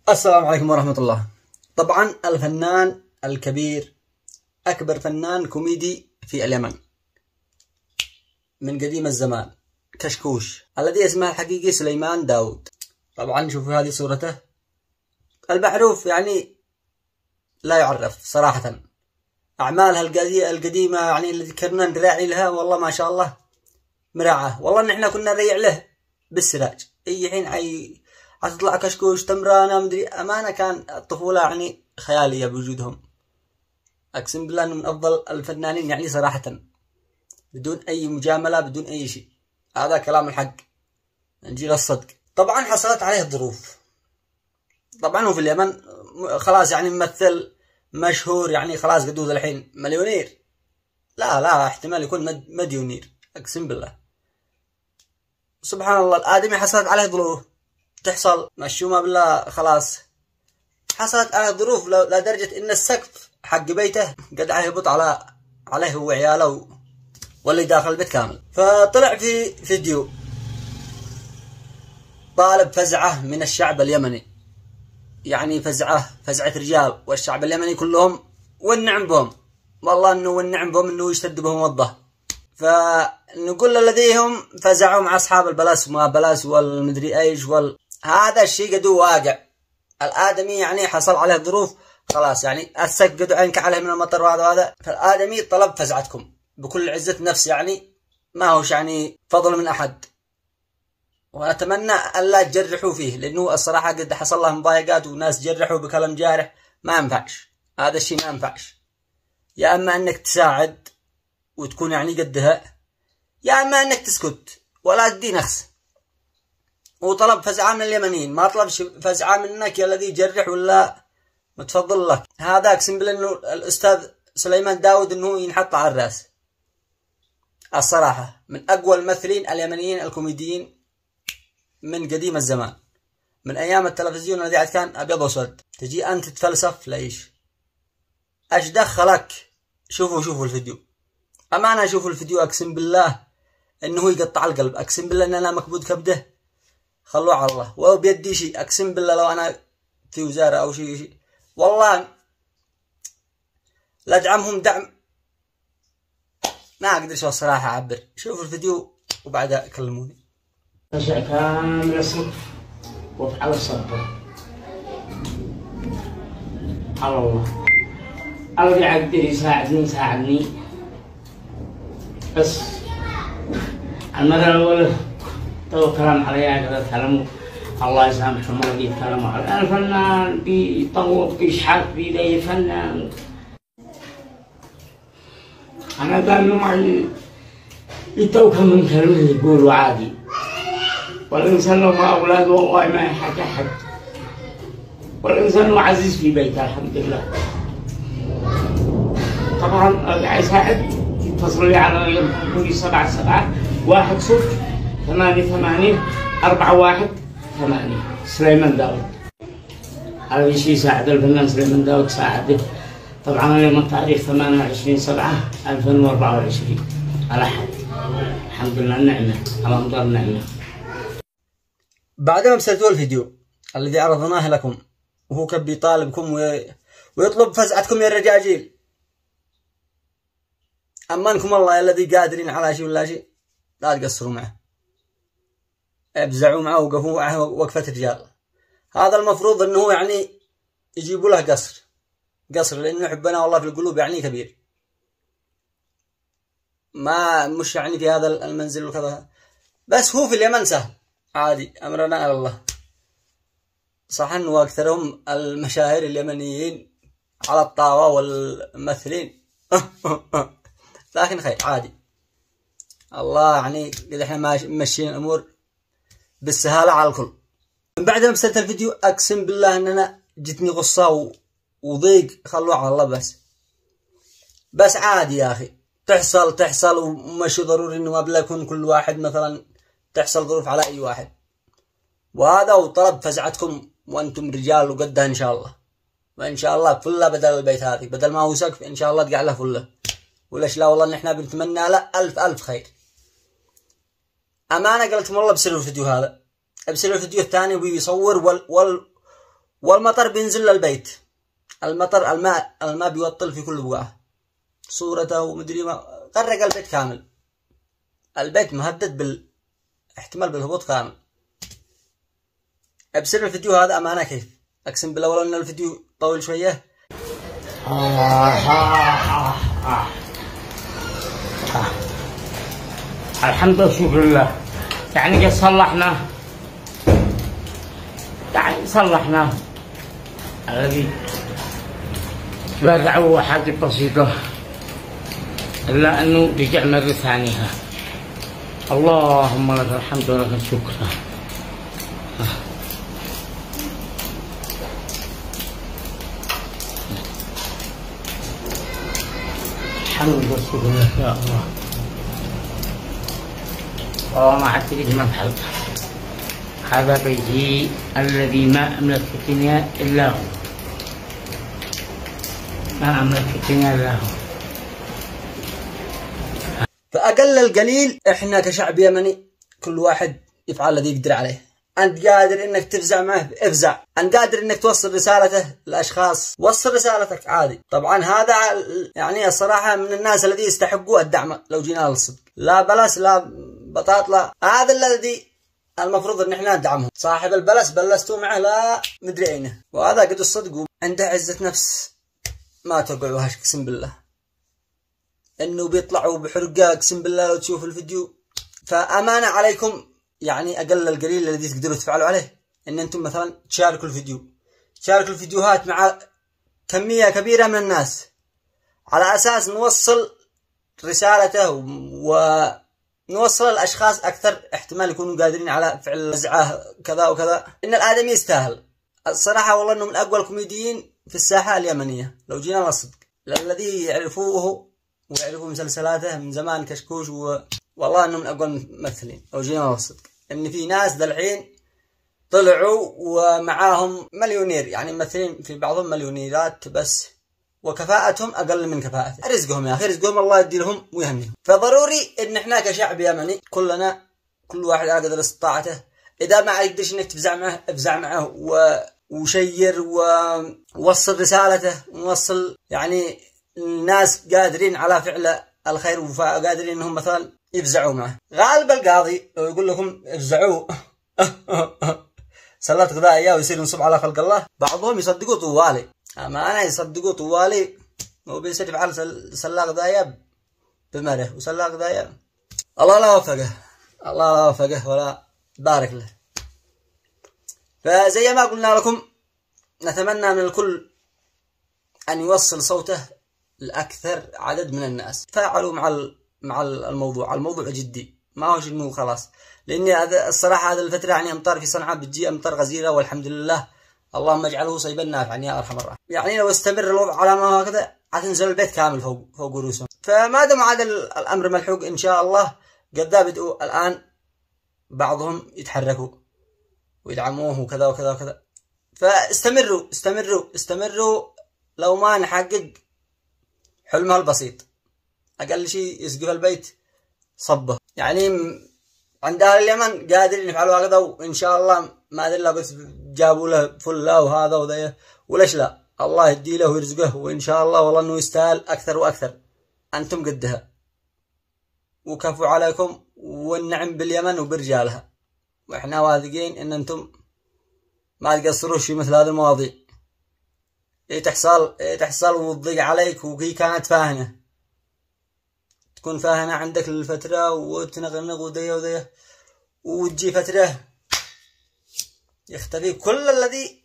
السلام عليكم ورحمة الله. طبعا الفنان الكبير، أكبر فنان كوميدي في اليمن من قديم الزمان، كشكوش، الذي اسمه الحقيقي سليمان داود. طبعا شوفوا هذه صورته، المعروف يعني لا يعرف صراحة. أعمالها القديمة يعني اللي كنا نراعي لها، والله ما شاء الله مراعاه. والله نحن كنا نريع له بالسراج، أي حين حتطلع كشكوش تمرانة مدري. أمانة كان الطفولة يعني خيالية بوجودهم. أقسم بالله أنه من أفضل الفنانين يعني صراحة، بدون أي مجاملة بدون أي شيء. هذا كلام الحق، نجي للصدق. طبعا حصلت عليه الظروف. طبعا هو في اليمن خلاص يعني ممثل مشهور، يعني خلاص قدوز الحين مليونير. لا احتمال يكون مديونير، أقسم بالله. سبحان الله، الآدمي حصلت عليه ظروف تحصل مشومة بالله. خلاص حصلت عليه ظروف لدرجة إن السقف حق بيته قد يهبط عليه وعياله واللي داخل البيت كامل. فطلع في فيديو طالب فزعة من الشعب اليمني، يعني فزعة رجال، والشعب اليمني كلهم والنعم بهم، والله انه والنعم بهم انه يشتد بهم الظهر. فنقول الذين فزعوا مع اصحاب البلاس وما بلاس والمدري ايش هذا الشيء قد واقع. الادمي يعني حصل عليه ظروف، خلاص يعني السقف قد عينك عليه من المطر وهذا. فالادمي طلب فزعتكم بكل عزة نفس، يعني ما هوش يعني فضل من احد، وأتمنى ألا تجرحوا فيه، لأنه الصراحة قد حصل له مضايقات وناس جرحوا بكلام جارح. ما ينفعش هذا الشيء، ما ينفعش. يا أما أنك تساعد وتكون يعني قدها، يا أما أنك تسكت ولا تدي نخس. وطلب فزعة من اليمنيين، ما طلبش فزعة منك يا الذي يجرح ولا متفضل لك. هذا أقسم بالله أنه الأستاذ سليمان داود أنه ينحط على الرأس. الصراحة من أقوى الممثلين اليمنيين الكوميديين من قديم الزمان، من أيام التلفزيون الذي كان أبيض وأسود. تجي أنت تتفلسف ليش؟ أش دخلك؟ شوفوا الفيديو، أمانة شوفوا الفيديو. أقسم بالله إنه يقطع القلب، أقسم بالله إن أنا مكبود كبده. خلوه على الله، وهو بيدي شيء. أقسم بالله لو أنا في وزارة أو شيء والله لأدعمهم دعم ما أقدرش الصراحة أعبر. شوفوا الفيديو وبعدها كلموني. خشع كامل الصدق وفعل الصدق على الله. اللي يقدر يساعدني بس. المرة الأولى تو كلام عليا كذا كلامه، الله يسامحهم ما يتكلموا على الفنان بيطوق بيشحت بيدي فنان. أنا دائما معي يتوكل من كلمة يقولوا عادي، والإنسان لو ما أولاده والله ما يحكي أحد، والإنسان عزيز في بيته الحمد لله. طبعا اللي يساعد يتصل لي على رقمي 77-10-88-41-8 سليمان داود. هذا الشيء يساعد الفنان سليمان داود، ساعده. طبعا اليوم التاريخ 28/7/2024 على حد. الحمد لله النعمة، اللهم ضل النعمة. بعد ما مسلتوا الفيديو الذي عرضناه لكم، وهو كان بيطالبكم ويطلب فزعتكم يا الرجاجيل، أمانكم الله الذي قادرين على شيء ولا شيء، لا تقصروا معه، ابزعوا معه وقفوا معه وقفة رجال. هذا المفروض أنه يعني يجيبوا له قصر، لأنه حبنا والله في القلوب يعني كبير، ما مش يعني في هذا المنزل وكذا. بس هو في اليمن سهل عادي، أمرنا على الله. صح أنه أكثرهم المشاهير اليمنيين على الطاوة والممثلين لكن خير عادي، الله يعني قد احنا ماشيين الأمور بالسهالة على الكل. من بعد ما مسلت الفيديو أقسم بالله أن أنا جتني غصة وضيق. خلوه على الله بس عادي يا أخي، تحصل ومش ضروري إنه قبل يكون كل واحد مثلا تحصل ظروف على أي واحد. وهذا وطلب فزعتكم وأنتم رجال وقدها إن شاء الله، وإن شاء الله فله بدل البيت هذه، بدل ما هو سقف إن شاء الله تقع له فله. وليش لا، والله نحن بنتمنى له ألف خير. أمانة قلت والله بسلوا الفيديو هذا، بسلوا الفيديو الثاني وبيصور والمطر بينزل للبيت. المطر الماء بيوطل في كل بقعة، صورته ومدري ما غرق البيت كامل. البيت مهدد احتمال بالهبوط كامل بسبب الفيديو هذا. أمانة كيف أقسم بالله ولو أن الفيديو طويل شوية. الحمد لله شكر لله. يعني قد صلحنا الذي برعوا حاجة بسيطة، إلا أنه رجع مرة ثانية. اللهم لك الحمد ولك الشكر. الحمد والشكر لك يا الله. ما عاد تريد مفعل. هذا بيتي الذي ما أملك في الدنيا إلا هو، ما أملك في الدنيا إلا هو. فأقل القليل إحنا كشعب يمني كل واحد يفعل الذي يقدر عليه. أنت قادر إنك تفزع معه افزع، أنت قادر إنك توصل رسالته للأشخاص وصل رسالتك عادي. طبعا هذا يعني الصراحة من الناس الذي يستحقوا الدعم لو جينا للصدق. لا بلس لا بطاطا، هذا الذي المفروض ان احنا ندعمه. صاحب البلس بلستوا معه لا مدري اينه، وهذا قد الصدق عنده عزة نفس ما توقعوهاش اقسم بالله، انه بيطلعوا بحرقة اقسم بالله لو تشوف الفيديو. فامانة عليكم يعني اقل القليل الذي تقدروا تفعلوا عليه ان انتم مثلا تشاركوا الفيديو، تشاركوا الفيديوهات مع كمية كبيرة من الناس على اساس نوصل رسالته ونوصل الاشخاص اكثر احتمال يكونوا قادرين على فعل نزعه كذا وكذا. ان الادمي يستاهل الصراحة والله انه من اقوى الكوميديين في الساحة اليمنية لو جينا للصدق. الذي يعرفوه ويعرفوا مسلسلاته من زمان كشكوش والله انه من اقوى الممثلين لو جينا للصدق. ان في ناس دلحين طلعوا ومعاهم مليونير، يعني ممثلين في بعضهم مليونيرات بس وكفاءتهم اقل من كفاءته. رزقهم يا اخي، رزقهم الله يدي لهم ويهنيهم. فضروري ان احنا كشعب يمني كلنا كل واحد على قدر استطاعته، اذا ما يقدرش انك تفزع معه افزع معه وشير ووصل رسالته ونوصل يعني الناس قادرين على فعل الخير وقادرين انهم مثلا يفزعوا معه. غالب القاضي لو يقول لكم افزعوه سلات غذائيه ويصير ينصب على خلق الله، بعضهم يصدقوا طوالي. اما انا يصدقوا طوالي وبيصير يفعل سلاق غذائيه بمره وسلاق غذائيه. الله لا وفقه، الله لا وفقه ولا بارك له. فزي ما قلنا لكم نتمنى من الكل أن يوصل صوته لأكثر عدد من الناس. تفاعلوا مع الموضوع جدي، ما هوش إنه خلاص. لأن الصراحة هذه الفترة يعني أمطار في صنعاء بتجي أمطار غزيرة والحمد لله، اللهم اجعله صيبا نافعا يا أرحم الراحمين. يعني لو استمر الوضع على ما هو كذا حتنزل البيت كامل فوق رؤوسهم. فما دام هذا الأمر ملحوق إن شاء الله قد بدأوا الآن بعضهم يتحركوا ويدعموه وكذا وكذا وكذا. فاستمروا استمروا استمروا لو ما نحقق حلمها البسيط، أقل شيء يسقف البيت صبه. يعني عند أهل اليمن قادرين يفعلوا هكذا، وإن شاء الله ما أدري لو بس جابوا له فلة وهذا وذا وليش لا، الله يدي له ويرزقه وإن شاء الله والله إنه يستاهل أكثر وأكثر. أنتم قدها وكفوا عليكم والنعم باليمن وبرجالها، وإحنا واثقين إن أنتم ما تقصروش في مثل هذه المواضيع. تحصل وتضيق عليك وهي كانت فاهنة، تكون فاهنة عندك للفترة وتنغنغ وذي وتجي فترة يختفي كل الذي